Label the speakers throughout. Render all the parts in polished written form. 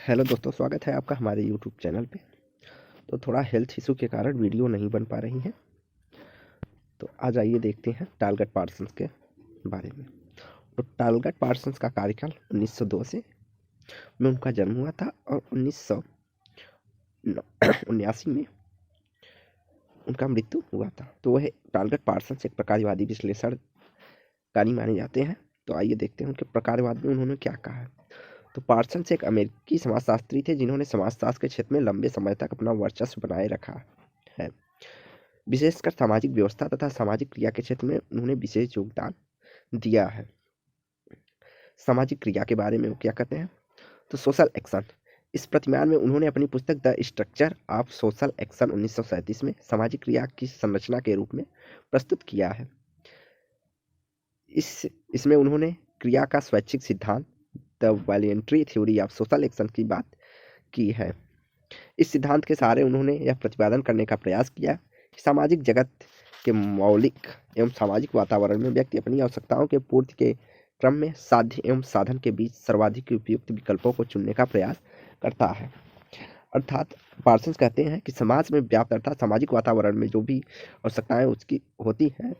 Speaker 1: Hello दोस्तों, स्वागत है आपका हमारे यूट्यूब चैनल पे। तो थोड़ा हेल्थ इशू के कारण वीडियो नहीं बन पा रही है। तो आज आइए देखते हैं टालगट पार्सन्स के बारे में। तो टालगट पार्सन्स का कार्यकाल 1902 से में उनका जन्म हुआ था और 1979 में उनका मृत्यु हुआ था। तो वह टालगट पार्सन्स एक प्रकारवादी विश्लेषणकारी माने जाते हैं। तो आइए देखते हैं उनके प्रकारवाद में उन्होंने क्या कहा है। तो पार्सन्स एक अमेरिकी समाजशास्त्री थे जिन्होंने समाजशास्त्र के क्षेत्र में लंबे समय तक अपना वर्चस्व बनाए रखा है। विशेषकर सामाजिक व्यवस्था तथा सामाजिक क्रिया के क्षेत्र में उन्होंने विशेष योगदान दिया है। सामाजिक क्रिया के बारे में वो क्या कहते हैं, तो सोशल एक्शन। इस प्रतिमान में उन्होंने अपनी पुस्तक the structure of social action 1937 में सामाजिक क्रिया की संरचना के रूप में प्रस्तुत किया है। इसमें उन्होंने क्रिया का स्वैच्छिक सिद्धांत the voluntary theory of social action की बात की है। इस सिद्धांत के सहारे उन्होंने यह प्रतिपादन करने का प्रयास किया कि सामाजिक जगत के मौलिक एवं सामाजिक वातावरण में व्यक्ति अपनी आवश्यकताओं के पूर्ति के क्रम में साध्य एवं साधन के बीच सर्वाधिक उपयुक्त विकल्पों को चुनने का प्रयास करता है। अर्थात पार्सन्स कहते हैं कि समाज में व्याप्त अर्थात सामाजिक वातावरण में जो भी आवश्यकताएं उसकी होती हैं,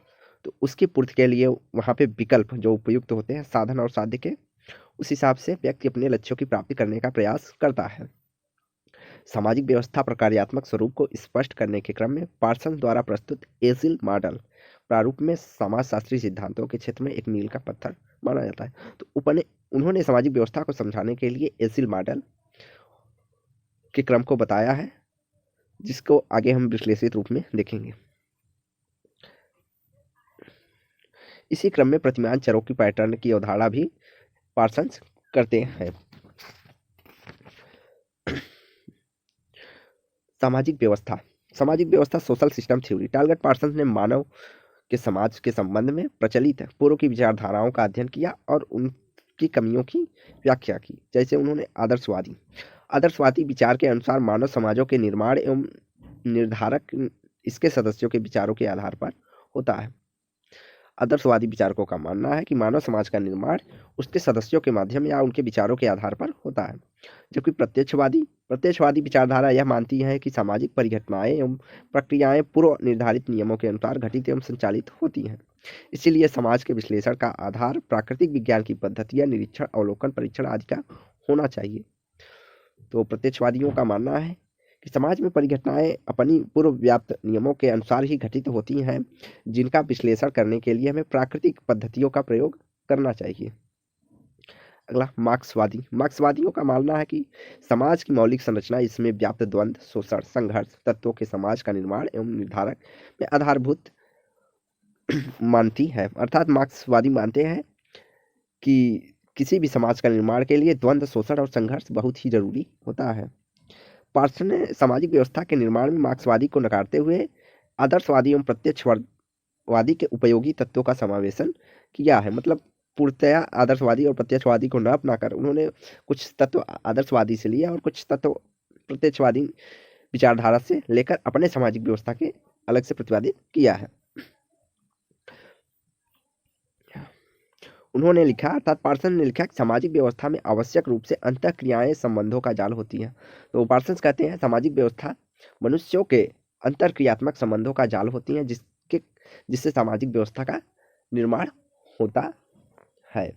Speaker 1: तो उसकी पूर्ति के लिए वहाँ पे विकल्प जो उपयुक्त होते हैं साधन और साध्य के, उस हिसाब से व्यक्ति अपने लक्ष्यों की प्राप्ति करने का प्रयास करता है। सामाजिक व्यवस्था प्रकार्यात्मक स्वरूप को स्पष्ट करने के क्रम में पार्सन द्वारा प्रस्तुत एजिल मॉडल प्रारूप में समाजशास्त्री सिद्धांतों के क्षेत्र में एक मील का पत्थर माना जाता है। तो उन्होंने सामाजिक व्यवस्था को समझाने के लिए एजिल मॉडल के क्रम को बताया है, जिसको आगे हम विश्लेषित रूप में देखेंगे। इसी क्रम में प्रतिमान चरों की पैटर्न की अवधारणा भी पार्सन्स करते हैं। सामाजिक व्यवस्था सोशल सिस्टम थ्योरी। टालगट पार्सन्स ने मानव के समाज के संबंध में प्रचलित पूर्व की विचारधाराओं का अध्ययन किया और उनकी कमियों की व्याख्या की। जैसे उन्होंने आदर्शवादी विचार के अनुसार मानव समाजों के निर्माण एवं निर्धारक इसके सदस्यों के विचारों के आधार पर होता है। आदर्शवादी विचारकों का मानना है कि मानव समाज का निर्माण उसके सदस्यों के माध्यम या उनके विचारों के आधार पर होता है, जबकि प्रत्यक्षवादी विचारधारा यह मानती है कि सामाजिक परिघटनाएं एवं प्रक्रियाएं पूर्व निर्धारित नियमों के अनुसार घटित एवं संचालित होती हैं। इसीलिए समाज के विश्लेषण का आधार प्राकृतिक विज्ञान की पद्धतियां, निरीक्षण, अवलोकन, परीक्षण आदि का होना चाहिए। तो प्रत्यक्षवादियों का मानना है कि समाज में परिघटनाएं अपनी पूर्व व्याप्त नियमों के अनुसार ही घटित होती हैं, जिनका विश्लेषण करने के लिए हमें प्राकृतिक पद्धतियों का प्रयोग करना चाहिए। अगला मार्क्सवादियों का मानना है कि समाज की मौलिक संरचना इसमें व्याप्त द्वंद्व, शोषण, संघर्ष तत्वों के समाज का निर्माण एवं निर्धारक में आधारभूत मानती है। अर्थात मार्क्सवादी मानते हैं कि किसी भी समाज का निर्माण के लिए द्वंद्व, शोषण और संघर्ष बहुत ही जरूरी होता है। पार्सन ने सामाजिक व्यवस्था के निर्माण में मार्क्सवादी को नकारते हुए आदर्शवादी एवं प्रत्यक्षवादी के उपयोगी तत्वों का समावेशन किया है। मतलब पूर्णतया आदर्शवादी और प्रत्यक्षवादी को न अपनाकर उन्होंने कुछ तत्व आदर्शवादी से लिया और कुछ तत्व प्रत्यक्षवादी विचारधारा से लेकर अपने सामाजिक व्यवस्था के अलग से प्रतिपादित किया है। उन्होंने लिखा, अर्थात पार्सन ने लिखा कि सामाजिक व्यवस्था में आवश्यक रूप से अंतःक्रियाएं संबंधों का जाल होती हैं। तो पार्सन कहते हैं सामाजिक व्यवस्था मनुष्यों के अंतरक्रियात्मक संबंधों का जाल होती हैं, जिससे सामाजिक व्यवस्था का निर्माण होता है।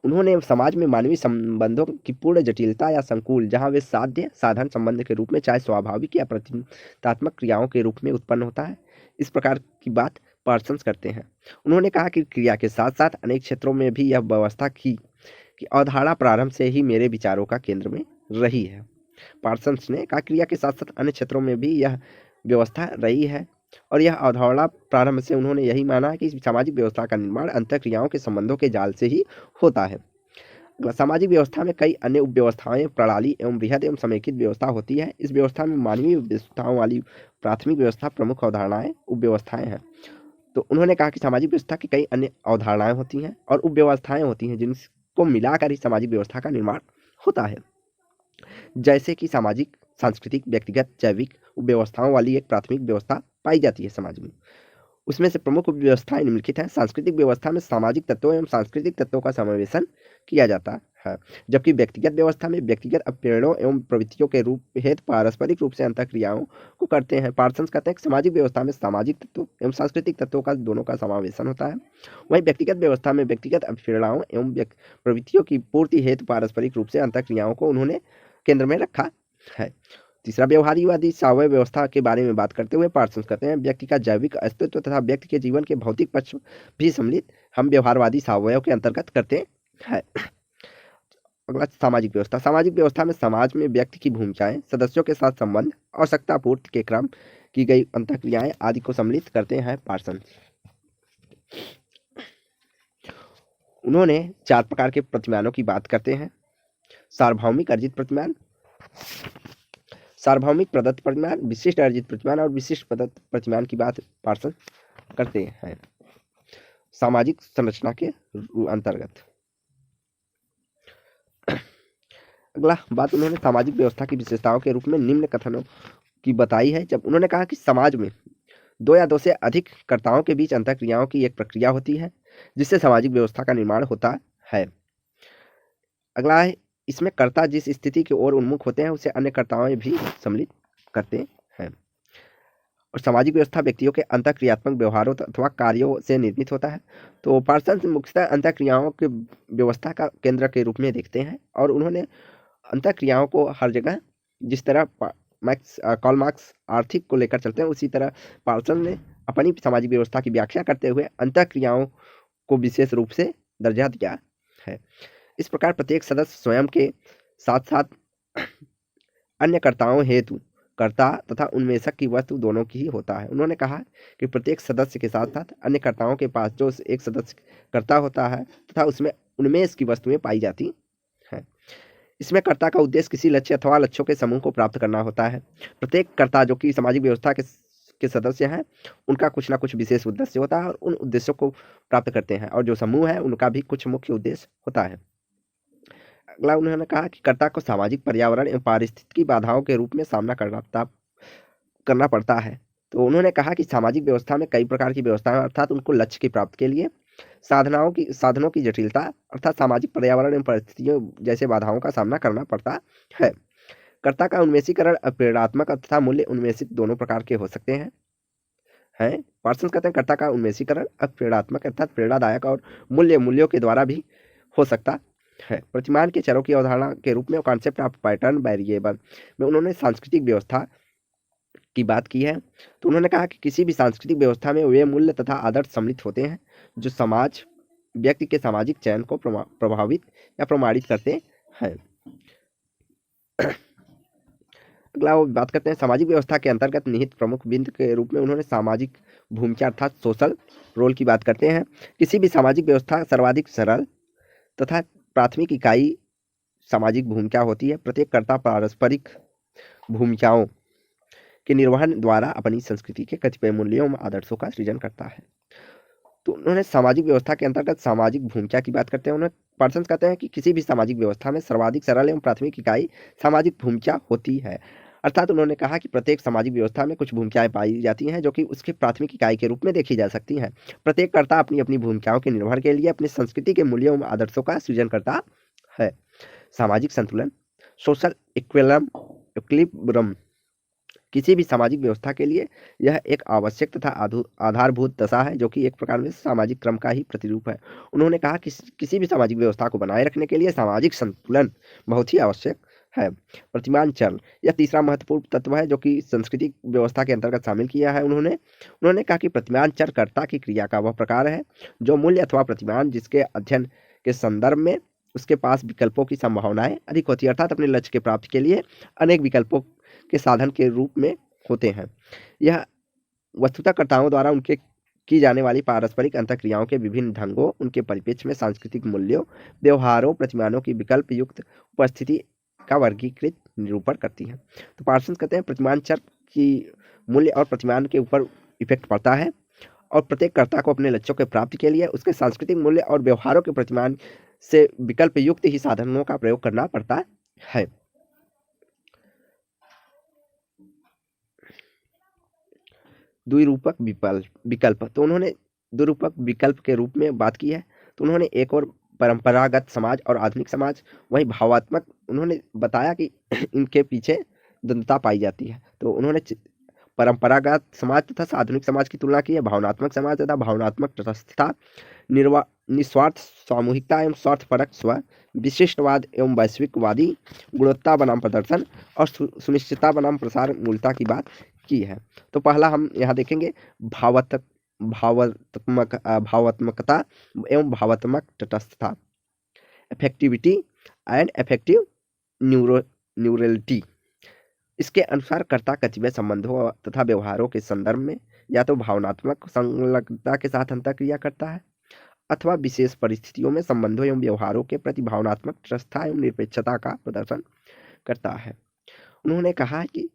Speaker 1: उन्होंने समाज में मानवीय संबंधों की पूर्ण जटिलता या संकुल, जहां वे साध्य साधन संबंध के रूप में चाहे स्वाभाविक या प्रतितात्मक क्रियाओं के रूप में उत्पन्न होता है, इस प्रकार की बात पार्सन्स करते हैं। उन्होंने कहा कि क्रिया के साथ साथ अनेक क्षेत्रों में भी यह व्यवस्था की अवधारणा प्रारंभ से ही मेरे विचारों का केंद्र में रही है। पार्सन्स ने कहा क्रिया के साथ साथ अन्य क्षेत्रों में भी यह व्यवस्था रही है और यह अवधारणा प्रारंभ से उन्होंने यही माना है कि सामाजिक व्यवस्था का निर्माण अंतःक्रियाओं के संबंधों के जाल से ही होता है। सामाजिक व्यवस्था में कई अन्य उपव्यवस्थाएं, प्रणाली एवं बृहद एवं समेकित व्यवस्था होती है। इस व्यवस्था में मानवीय व्यवस्थाओं वाली प्राथमिक व्यवस्था प्रमुख अवधारणाएं उपव्यवस्थाएं हैं। तो उन्होंने कहा कि सामाजिक व्यवस्था की कई अन्य अवधारणाएं होती हैं और उपव्यवस्थाएं होती हैं, जिनको मिलाकर ही सामाजिक व्यवस्था का निर्माण होता है। जैसे कि सामाजिक, सांस्कृतिक, व्यक्तिगत, जैविक उपव्यवस्थाओं वाली एक प्राथमिक व्यवस्था पाई जाती है समाज में। उसमें से प्रमुख उपव्यवस्थाएं निम्नलिखित हैं। सांस्कृतिक व्यवस्था में सामाजिक तत्वों एवं सांस्कृतिक तत्वों का समावेशन किया जाता है। जबकि व्यक्तिगत व्यवस्था में व्यक्तिगत अपीड़ों एवं प्रवृत्तियों के रूप हेतु पारस्परिक रूप से अंतःक्रियाओं को करते हैं। पार्सन्स कहते हैं कि सामाजिक व्यवस्था में सामाजिक तत्वों एवं सांस्कृतिक तत्वों का दोनों का समावेशन होता है। वहीं व्यक्तिगत व्यवस्था में व्यक्तिगत अपीड़ाओं एवं प्रवृत्तियों की पूर्ति हेतु पारस्परिक रूप से अंतःक्रियाओं को उन्होंने केंद्र में रखा है। तीसरा, व्यवहारवादी सावयव व्यवस्था के बारे में बात करते हुए पार्सन्स कहते हैं व्यक्ति का जैविक अस्तित्व तथा व्यक्ति के जीवन के भौतिक पक्ष भी सम्मिलित हम व्यवहारवादी सावयव के अंतर्गत करते हैं। अगला, सामाजिक व्यवस्था। सामाजिक व्यवस्था में समाज में व्यक्ति की भूमिकाएं, सदस्यों के साथ संबंध, आवश्यकता पूर्ति के क्रम, की गई अंतःक्रियाएं आदि को सम्मिलित करते हैं पार्सन। उन्होंने 4 प्रकार के प्रतिमानों की बात करते हैं। सार्वभौमिक अर्जित प्रतिमान, सार्वभौमिक प्रदत्त प्रतिमान, विशिष्ट अर्जित प्रतिमान और विशिष्ट प्रदत्त प्रतिमान की बात पार्सन करते हैं सामाजिक संरचना के अंतर्गत। अगला बात उन्होंने सामाजिक व्यवस्था की विशेषताओं के रूप में निम्न कथनों की बताई है। जब उन्होंने कहा कि समाज में 2 या 2 से अधिक कर्ताओं के बीच अंतःक्रियाओं की एक प्रक्रिया होती है जिससे सामाजिक व्यवस्था का निर्माण होता है। अगला है, इसमें कर्ता जिस स्थिति की ओर उन्मुख होते हैं उसे अन्य कर्ताएं भी सम्मिलित करते हैं। और सामाजिक व्यवस्था व्यक्तियों के अंतःक्रियात्मक व्यवहारों अथवा कार्यों से निर्मित होता है। तो पार्सन मुख्यतः अंतःक्रियाओं के व्यवस्था का केंद्र के रूप में देखते हैं और उन्होंने अंतःक्रियाओं को हर जगह, जिस तरह कार्ल मार्क्स आर्थिक को लेकर चलते हैं, उसी तरह पार्सन ने अपनी सामाजिक व्यवस्था की व्याख्या करते हुए अंतःक्रियाओं को विशेष रूप से दर्जा दिया है। इस प्रकार प्रत्येक सदस्य स्वयं के साथ साथ अन्य कर्ताओं हेतु कर्ता तथा उन्मेषक की वस्तु दोनों की ही होता है। उन्होंने कहा कि प्रत्येक सदस्य के साथ साथ अन्य कर्ताओं के पास जो एक सदस्य कर्ता होता है तथा उसमें उन्मेष की वस्तुएं पाई जाती हैं। इसमें कर्ता का उद्देश्य किसी लक्ष्य अथवा लक्ष्यों के समूह को प्राप्त करना होता है। प्रत्येक कर्ता जो कि सामाजिक व्यवस्था के सदस्य हैं, उनका कुछ ना कुछ विशेष उद्देश्य होता है और उन उद्देश्यों को प्राप्त करते हैं, और जो समूह है उनका भी कुछ मुख्य उद्देश्य होता है। अगला उन्होंने कहा कि कर्ता को सामाजिक, पर्यावरण एवं पारिस्थितिकी बाधाओं के रूप में सामना करना पड़ता है। तो उन्होंने कहा कि सामाजिक व्यवस्था में कई प्रकार की व्यवस्थाएं अर्थात उनको लक्ष्य की प्राप्ति के लिए साधनों की जटिलता अर्थात सामाजिक, पर्यावरण एवं परिस्थितियों जैसे बाधाओं का सामना करना पड़ता है। कर्ता का उन्मेषीकरण प्रेरणात्मक तथा मूल्य उन्मेषित दोनों प्रकार के हो सकते हैं। पार्सन कहते हैं कर्ता का उन्मेषीकरण प्रेरणात्मक अर्थात प्रेरणादायक और मूल्यों के द्वारा भी हो सकता है। प्रतिमान के चरों की अवधारणा के रूप में कॉन्सेप्ट ऑफ पैटर्न वेरिएबल में उन्होंने सांस्कृतिक व्यवस्था की बात की है। तो उन्होंने कहा कि किसी भी सांस्कृतिक व्यवस्था में वे मूल्य तथा आदर्श सम्मिलित होते हैं जो समाज व्यक्ति के सामाजिक चयन को प्रभावित या प्रमाणित करते हैं। अगला वो बात करते हैं सामाजिक व्यवस्था के अंतर्गत निहित प्रमुख बिंदु के रूप में उन्होंने सामाजिक भूमिका अर्थात सोशल रोल की बात करते हैं। किसी भी सामाजिक व्यवस्था सर्वाधिक सरल तथा प्राथमिक इकाई सामाजिक भूमिका होती है। प्रत्येक कर्ता पारस्परिक भूमिकाओं के निर्वहन द्वारा अपनी संस्कृति के कतिपय मूल्यों एवं आदर्शों का सृजन करता है। तो उन्होंने सामाजिक व्यवस्था के अंतर्गत सामाजिक भूमिका की बात करते हैं। उन्होंने पार्सन कहते हैं कि किसी भी सामाजिक व्यवस्था में सर्वाधिक सरल एवं प्राथमिक इकाई सामाजिक भूमिका होती है। अर्थात उन्होंने कहा कि प्रत्येक सामाजिक व्यवस्था में कुछ भूमिकाएं पाई जाती हैं जो कि उसकी प्राथमिक इकाई के रूप में देखी जा सकती हैं। प्रत्येक कर्ता अपनी अपनी भूमिकाओं के निर्वहन के लिए अपनी संस्कृति के मूल्यों एवं आदर्शों का सृजन करता है। सामाजिक संतुलन, सोशल इक्विलिब्रियम, किसी भी सामाजिक व्यवस्था के लिए यह एक आवश्यक तथा आधारभूत दशा है जो कि एक प्रकार में सामाजिक क्रम का ही प्रतिरूप है। उन्होंने कहा कि किसी भी सामाजिक व्यवस्था को बनाए रखने के लिए सामाजिक संतुलन बहुत ही आवश्यक है। प्रतिमान चल, यह तीसरा महत्वपूर्ण तत्व है जो कि सांस्कृतिक व्यवस्था के अंतर्गत शामिल किया है। उन्होंने कहा कि प्रतिमान चर कर्ता की क्रिया का वह प्रकार है जो मूल्य अथवा प्रतिमान जिसके अध्ययन के संदर्भ में उसके पास विकल्पों की संभावनाएं अधिक होती है, अर्थात अपने लक्ष्य की प्राप्ति के लिए अनेक विकल्पों के साधन के रूप में होते हैं। यह वस्तुतः कर्ताओं द्वारा उनके की जाने वाली पारस्परिक अंतःक्रियाओं के विभिन्न ढंगों, उनके परिप्रेक्ष्य में सांस्कृतिक मूल्यों, व्यवहारों, प्रतिमानों की विकल्प युक्त उपस्थिति का वर्गीकृत निरूपण करती है। तो पार्सन कहते हैं प्रतिमान चर की मूल्य और प्रतिमान के ऊपर इफेक्ट पड़ता है और प्रत्येक कर्ता को अपने लक्ष्यों के प्राप्ति के लिए उसके सांस्कृतिक मूल्य और व्यवहारों के प्रतिमान से विकल्प युक्त ही साधनों का प्रयोग करना पड़ता है। द्विरूपक विकल्प, तो उन्होंने द्विरूपक विकल्प के रूप में बात की है। तो उन्होंने एक और परंपरागत समाज और आधुनिक समाज। वहीं भावात्मक, उन्होंने बताया कि इनके पीछे द्वंद्वता पाई जाती है। तो उन्होंने परंपरागत समाज तथा आधुनिक समाज की तुलना की है। भावनात्मक समाज तथा भावनात्मक तटस्थता, निस्वार्थ सामूहिकता एवं स्वार्थपरक स्व, विशिष्टवाद एवं वैश्विकवादी, गुणवत्ता बनाम प्रदर्शन और सुनिश्चितता बनाम प्रसार मूलता की बात की है। तो पहला हम यहाँ देखेंगे भावात्मकता एवं भावात्मक तटस्थता, इफेक्टिविटी एंड इफेक्टिव न्यूरलिटी। इसके अनुसार कर्ता कतिपय संबंधों तथा व्यवहारों के संदर्भ में या तो भावनात्मक संलग्नता के साथ अंतःक्रिया करता है अथवा विशेष परिस्थितियों में संबंधों एवं व्यवहारों के प्रति भावनात्मक तटस्थता एवं निरपेक्षता का प्रदर्शन करता है। उन्होंने कहा है कि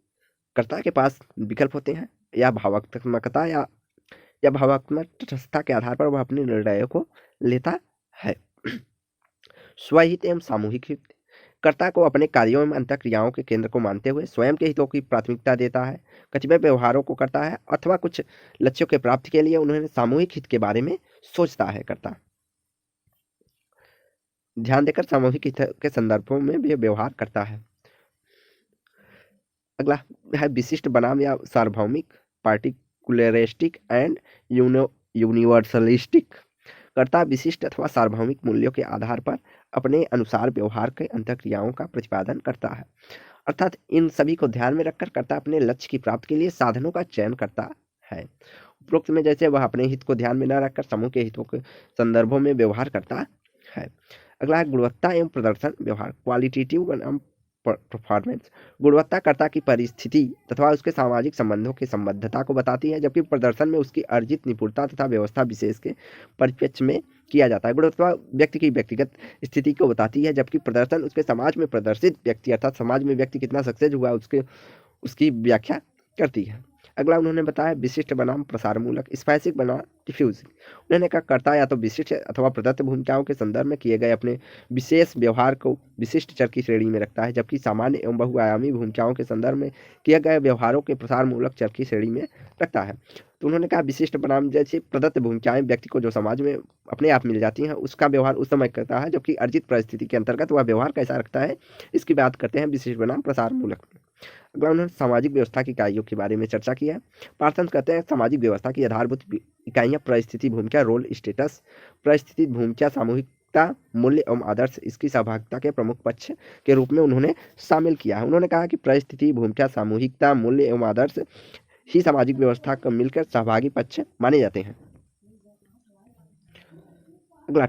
Speaker 1: कर्ता के पास विकल्प होते हैं, या भावात्मकता या भावात्मक तटस्थता के आधार पर वह अपने निर्णयों को लेता है। स्वहित एवं सामूहिक हित, कर्ता को अपने कार्यों एवं अंतःक्रियाओं के केंद्र को मानते हुए स्वयं के हितों की प्राथमिकता देता है, कतिपय व्यवहारोरों को करता है अथवा कुछ लक्ष्यों के प्राप्ति के लिए उन्होंने सामूहिक हित के बारे में सोचता है। कर्ता ध्यान देकर सामूहिक हित के संदर्भों में भी व्यवहार करता है। अगला है विशिष्ट बनाम या सार्वभौमिक, पार्टिकुलरिस्टिक एंड यूनिवर्सलिस्टिक। कर्ता विशिष्ट अथवा सार्वभौमिक मूल्यों के आधार पर अपने अनुसार व्यवहार के अंतःक्रियाओं का प्रतिपादन करता है, अर्थात इन सभी को ध्यान में रखकर कर्ता अपने लक्ष्य की प्राप्ति के लिए साधनों का चयन करता है। उपरोक्त में जैसे वह अपने हित को ध्यान में न रखकर समूह के हितों के संदर्भों में व्यवहार करता है। अगला है गुणवत्ता एवं प्रदर्शन व्यवहार, क्वालिटेटिव बनाम परफॉर्मेंस। गुणवत्ता कर्ता की परिस्थिति तथा उसके सामाजिक संबंधों की संबद्धता को बताती है, जबकि प्रदर्शन में उसकी अर्जित निपुणता तथा व्यवस्था विशेष के परिप्रेक्ष्य में किया जाता है। गुणवत्ता व्यक्ति की व्यक्तिगत स्थिति को बताती है, जबकि प्रदर्शन उसके समाज में प्रदर्शित व्यक्ति अर्थात समाज में व्यक्ति कितना सक्सेस हुआ उसकी व्याख्या करती है। अगला उन्होंने बताया विशिष्ट बनाम प्रसार मूलक, स्पेसिफिक बनाम डिफ्यूजिव। उन्होंने कहा कर्ता या तो विशिष्ट अथवा प्रदत्त भूमिकाओं के संदर्भ में किए गए अपने विशेष व्यवहार को विशिष्ट चर की श्रेणी में रखता है, जबकि सामान्य एवं बहुआयामी भूमिकाओं के संदर्भ में किए गए व्यवहारों के प्रसार मूलक चर की श्रेणी में रखता है। तो उन्होंने कहा विशिष्ट बनाम जैसे प्रदत्त भूमिकाएं व्यक्ति को जो समाज में अपने आप मिल जाती हैं उसका व्यवहार उस समय करता है, जबकि अर्जित परिस्थिति के अंतर्गत वह व्यवहार कैसा रखता है इसकी बात करते हैं विशिष्ट बनाम प्रसार मूलक। अगला उन्होंने सामाजिक व्यवस्था की इकाइयों के बारे में चर्चा की है। पार्थन कहते हैं सामाजिक व्यवस्था की आधारभूत इकाइयां परिस्थिति, भूमिका, रोल, स्टेटस, परिस्थिति, भूमिका, सामूहिकता, मूल्य एवं आदर्श इसकी सहभागिता के प्रमुख पक्ष के रूप में उन्होंने शामिल किया है। उन्होंने कहा कि परिस्थिति, भूमिका, सामूहिकता, मूल्य एवं आदर्श ही सामाजिक व्यवस्था का मिलकर सहभागी पक्ष माने जाते हैं। अगला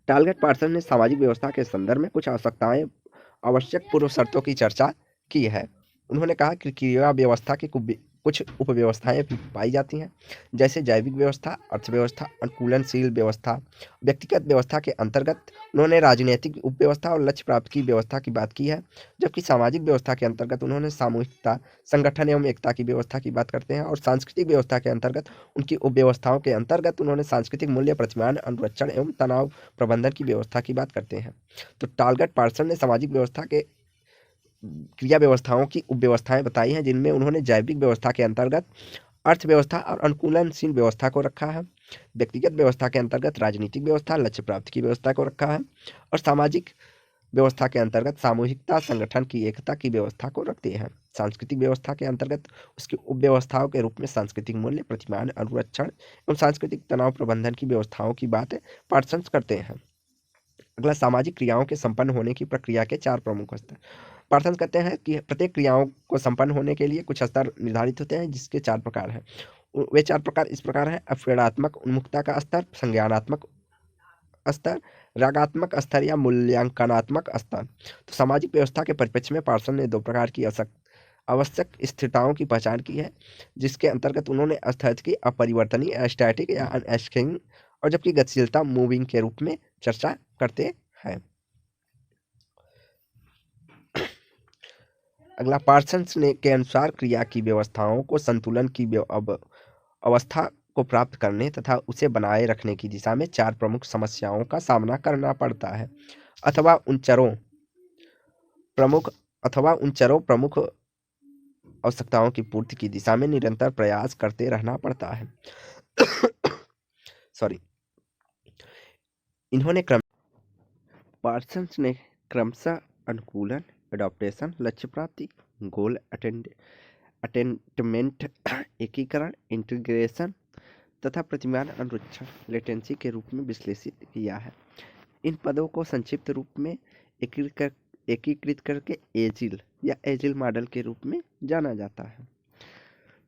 Speaker 1: टालगट पार्सन ने सामाजिक व्यवस्था के संदर्भ में कुछ आवश्यक पूर्व शर्तों की चर्चा की है। उन्होंने कहा कि क्रिया व्यवस्था की कुछ उपव्यवस्थाएं भी पाई जाती हैं, जैसे जैविक व्यवस्था, अर्थव्यवस्था, अनुकूलनशील व्यवस्था। व्यक्तिगत व्यवस्था के अंतर्गत उन्होंने राजनीतिक उपव्यवस्था और लक्ष्य प्राप्ति की व्यवस्था की बात की है, जबकि सामाजिक व्यवस्था के अंतर्गत उन्होंने सामूहिकता, संगठन एवं एकता की व्यवस्था की बात करते हैं, और सांस्कृतिक व्यवस्था के अंतर्गत उनकी उपव्यवस्थाओं के अंतर्गत उन्होंने सांस्कृतिक मूल्य प्रतिमान, अनुरक्षण एवं तनाव प्रबंधन की व्यवस्था की बात करते हैं। तो टालगट पार्सन ने सामाजिक व्यवस्था के क्रिया व्यवस्थाओं की उपव्यवस्थाएं बताई हैं, जिनमें उन्होंने जैविक व्यवस्था के अंतर्गत अर्थव्यवस्था और अनुकूलनशील व्यवस्था को रखा है, व्यक्तिगत व्यवस्था के अंतर्गत राजनीतिक व्यवस्था, लक्ष्य प्राप्ति की व्यवस्था को रखा है, और सामाजिक व्यवस्था के अंतर्गत सामूहिकता, संगठन की एकता की व्यवस्था को रखते हैं। सांस्कृतिक व्यवस्था के अंतर्गत उसकी उपव्यवस्थाओं के रूप में सांस्कृतिक मूल्य, प्रतिमान, अनुरक्षण एवं सांस्कृतिक तनाव प्रबंधन की व्यवस्थाओं की बात पार्सन करते हैं। अगला सामाजिक क्रियाओं के संपन्न होने की प्रक्रिया के 4 प्रमुख स्तर। पार्थन कहते हैं कि प्रत्येक क्रियाओं को संपन्न होने के लिए कुछ स्तर निर्धारित होते हैं, जिसके 4 प्रकार हैं। वे 4 प्रकार इस प्रकार हैं: अवक्षेणात्मक उन्मुखता का स्तर, संज्ञानात्मक स्तर, रागात्मक स्तर या मूल्यांकनात्मक स्तर। तो सामाजिक व्यवस्था के परिप्रेक्ष्य में पार्सन ने 2 प्रकार की आवश्यक स्थिरताओं की पहचान की है, जिसके अंतर्गत उन्होंने अस्थिति अपरिवर्तनीय, स्टैटिक या अनएस्किंग, और जबकि गतिशीलता मूविंग के रूप में चर्चा करते हैं। अगला पार्सन्स ने के अनुसार क्रिया की व्यवस्थाओं को संतुलन की अवस्था को प्राप्त करने तथा उसे बनाए रखने की दिशा में 4 प्रमुख समस्याओं का सामना करना पड़ता है, अथवा उन चरों प्रमुख आवश्यकताओं की पूर्ति की दिशा में निरंतर प्रयास करते रहना पड़ता है। सॉरी इन्होंने क्रम पार्सन्स ने क्रमशः अनुकूलन, एडॉप्टेशन, लक्ष्य प्राप्ति, गोल अटेनमेंट, एकीकरण, इंटीग्रेशन तथा प्रतिमान अनुरक्षण, लेटेंसी के रूप में विश्लेषित किया है। इन पदों को संक्षिप्त रूप में एकीकृत करके एजिल या एजिल मॉडल के रूप में जाना जाता है।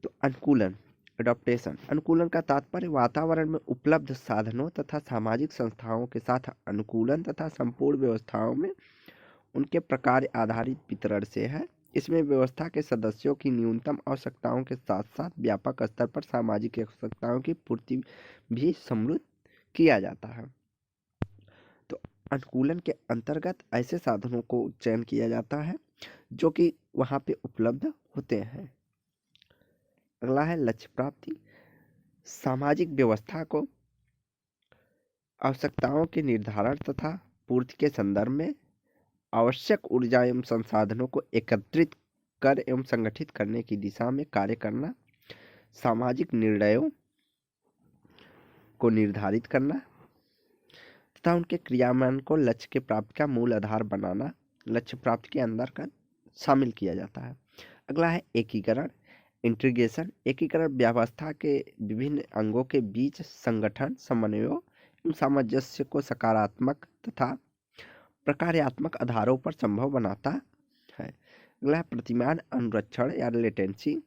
Speaker 1: तो अनुकूलन, एडॉप्टेशन। अनुकूलन का तात्पर्य वातावरण में उपलब्ध साधनों तथा सामाजिक संस्थाओं के साथ अनुकूलन तथा संपूर्ण व्यवस्थाओं में उनके प्रकार आधारित वितरण से है। इसमें व्यवस्था के सदस्यों की न्यूनतम आवश्यकताओं के साथ साथ व्यापक स्तर पर सामाजिक आवश्यकताओं की पूर्ति भी सम्मिलित किया जाता है। तो अनुकूलन के अंतर्गत ऐसे साधनों को चयन किया जाता है जो कि वहाँ पे उपलब्ध होते हैं। अगला है लक्ष्य प्राप्ति। सामाजिक व्यवस्था को आवश्यकताओं के निर्धारण तथा पूर्ति के संदर्भ में आवश्यक ऊर्जा एवं संसाधनों को एकत्रित कर एवं संगठित करने की दिशा में कार्य करना, सामाजिक निर्णयों को निर्धारित करना तथा उनके क्रियान्वयन को लक्ष्य के प्राप्ति का मूल आधार बनाना लक्ष्य प्राप्ति के अंदर का शामिल किया जाता है। अगला है एकीकरण, इंटीग्रेशन। एकीकरण व्यवस्था के विभिन्न अंगों के बीच संगठन, समन्वय एवं सामंजस्य को सकारात्मक तथा प्रकार्यात्मक आधारों पर संभव बनाता है। अगला है प्रतिमान अनुरक्षण या लेटेंसी।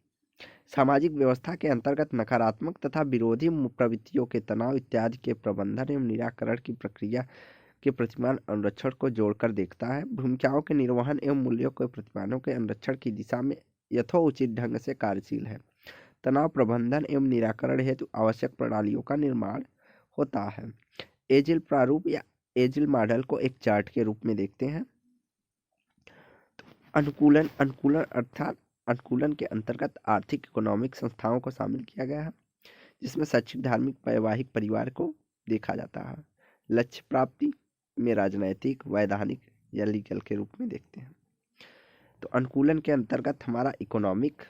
Speaker 1: सामाजिक व्यवस्था के अंतर्गत नकारात्मक तथा विरोधी प्रवृत्तियों के तनाव इत्यादि के प्रबंधन एवं निराकरण की प्रक्रिया के प्रतिमान अनुरक्षण को जोड़कर देखता है। भूमिकाओं के निर्वहन एवं मूल्यों के प्रतिमानों के अनुरक्षण की दिशा में यथोचित ढंग से कार्यशील है। तनाव प्रबंधन एवं निराकरण हेतु आवश्यक प्रणालियों का निर्माण होता है। एजिल प्रारूप या एजिल मॉडल को एक चार्ट के रूप में देखते हैं। तो अनुकूलन अर्थात अनुकूलन के अंतर्गत आर्थिक इकोनॉमिक संस्थाओं को शामिल किया गया है, जिसमें शैक्षिक, धार्मिक, वैवाहिक परिवार को देखा जाता है। लक्ष्य प्राप्ति में राजनैतिक, वैधानिक या लीगल के रूप में देखते हैं। तो अनुकूलन के अंतर्गत हमारा इकोनॉमिक,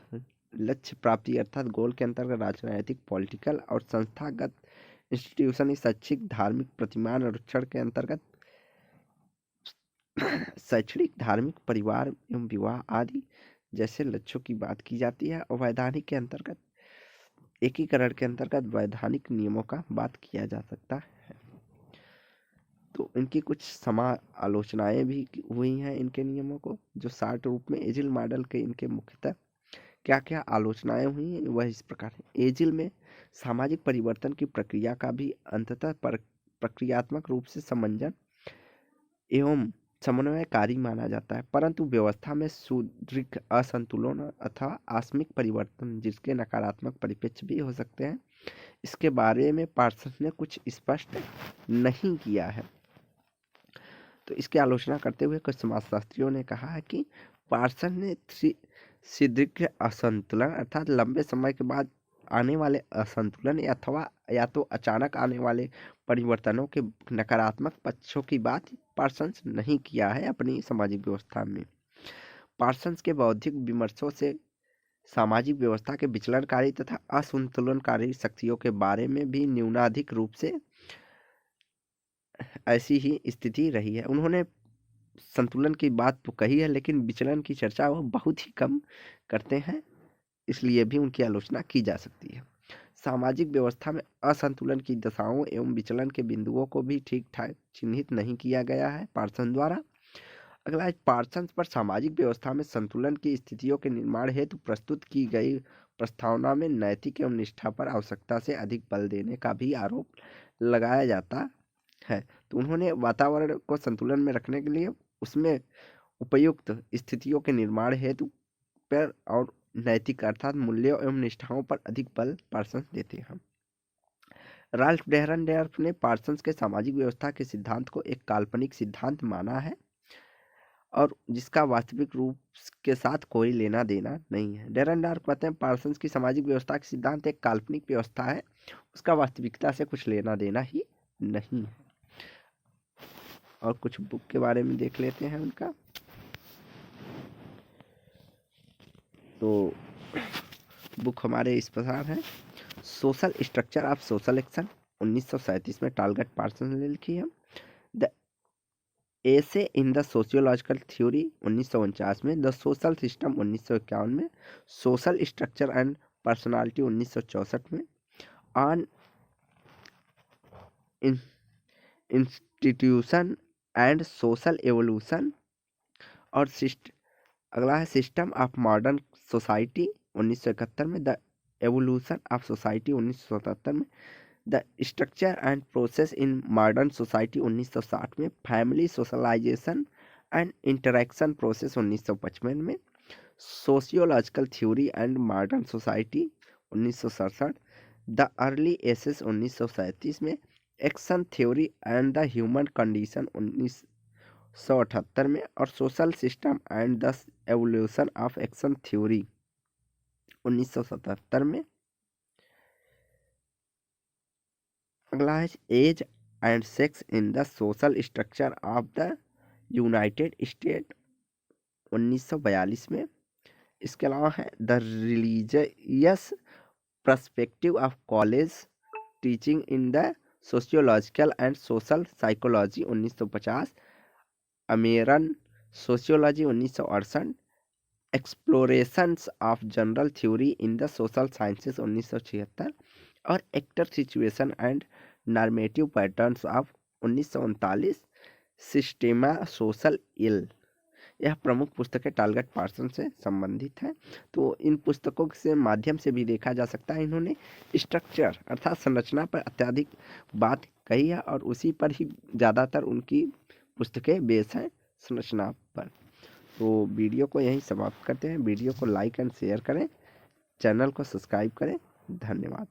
Speaker 1: लक्ष्य प्राप्ति अर्थात गोल के अंतर्गत राजनैतिक, पॉलिटिकल और संस्थागत इंस्टीट्यूशन, शैक्षिक, धार्मिक, प्रतिमान अनुरक्षण के अंतर्गत शैक्षणिक, धार्मिक, परिवार एवं विवाह आदि जैसे लक्ष्यों की बात की जाती है। और वैधानिक के अंतर्गत एकीकरण के अंतर्गत वैधानिक नियमों का बात किया जा सकता है। तो इनकी कुछ आलोचनाएं भी हुई हैं इनके नियमों को, जो शार्ट रूप में एजिल मॉडल के इनके मुख्यतः क्या क्या आलोचनाएं हुई हैं वह इस प्रकार है। एजिल में सामाजिक परिवर्तन की प्रक्रिया का भी अंततः प्रक्रियात्मक रूप से समंजन एवं समन्वयकारी माना जाता है, परंतु व्यवस्था में सुदृढ़ असंतुलन अथवा आकस्मिक परिवर्तन जिसके नकारात्मक परिप्रेक्ष्य भी हो सकते हैं, इसके बारे में पार्सन ने कुछ स्पष्ट नहीं किया है। तो इसकी आलोचना करते हुए कुछ समाजशास्त्रियों ने कहा है कि पार्सन ने सुदृढ़ असंतुलन अर्थात लंबे समय के बाद आने वाले असंतुलन अथवा या तो अचानक आने वाले परिवर्तनों के नकारात्मक पक्षों की बात पार्सन्स नहीं किया है अपनी सामाजिक व्यवस्था में। पार्सन्स के बौद्धिक विमर्शों से सामाजिक व्यवस्था के विचलनकारी तथा असंतुलनकारी शक्तियों के बारे में भी न्यूनाधिक रूप से ऐसी ही स्थिति रही है। उन्होंने संतुलन की बात तो कही है, लेकिन विचलन की चर्चा वो बहुत ही कम करते हैं, इसलिए भी उनकी आलोचना की जा सकती है। सामाजिक व्यवस्था में असंतुलन की दशाओं एवं विचलन के बिंदुओं को भी ठीक ठाक चिन्हित नहीं किया गया है पार्सन द्वारा। अगला है पार्सन पर सामाजिक व्यवस्था में संतुलन की स्थितियों के निर्माण हेतु प्रस्तुत की गई प्रस्तावना में नैतिक एवं निष्ठा पर आवश्यकता से अधिक बल देने का भी आरोप लगाया जाता है। तो उन्होंने वातावरण को संतुलन में रखने के लिए उसमें उपयुक्त स्थितियों के निर्माण हेतु पर और नैतिक अर्थात मूल्यों एवं निष्ठाओं पर अधिक बल पार्सन्स देते हैं। राल्फ डेहरनडॉर्फ ने पार्सन्स के सामाजिक व्यवस्था के सिद्धांत को एक काल्पनिक सिद्धांत माना है और जिसका वास्तविक रूप के साथ कोई लेना देना नहीं है। डेहरनडॉर्फ कहते हैं पार्सन्स की सामाजिक व्यवस्था के सिद्धांत एक काल्पनिक व्यवस्था है, उसका वास्तविकता से कुछ लेना देना ही नहीं है। और कुछ बुक के बारे में देख लेते हैं उनका। तो बुक हमारे इस प्रकार है, social structure of social action, 1937 में टालगट पार्सन ने लिखी है। The essay in the sociological theory 1949 में, द सोशल सिस्टम 1951 में, सोशल स्ट्रक्चर एंड पर्सनालिटी 1964 में, on institution and social evolution और अगला है सिस्टम ऑफ मॉडर्न सोसाइटी 1971 में, द एवोल्यूशन ऑफ सोसाइटी 1977 में, the structure and process in modern society 1960 में, family socialisation and interaction process 1955 में, sociological theory and modern society 1967, the early essays 1937 में, action theory and the human condition 1978 में, और social system and the evolution of action theory 1977 में। अगला है age and sex in the social structure of the United State 1942 में। इसके अलावा है the religious perspective of college teaching in the sociological and social psychology 1950, American sociology 1968, explorations of general theory in the social sciences 1976, और actor situation and normative patterns of 1939, सिस्टेमा सोशल इल। यह प्रमुख पुस्तकें टालगट पार्सन से संबंधित हैं। तो इन पुस्तकों से माध्यम से भी देखा जा सकता है इन्होंने स्ट्रक्चर अर्थात संरचना पर अत्यधिक बात कही है और उसी पर ही ज़्यादातर उनकी पुस्तकें बेस हैं संरचना पर। तो वीडियो को यहीं समाप्त करते हैं। वीडियो को लाइक एंड शेयर करें, चैनल को सब्सक्राइब करें। धन्यवाद।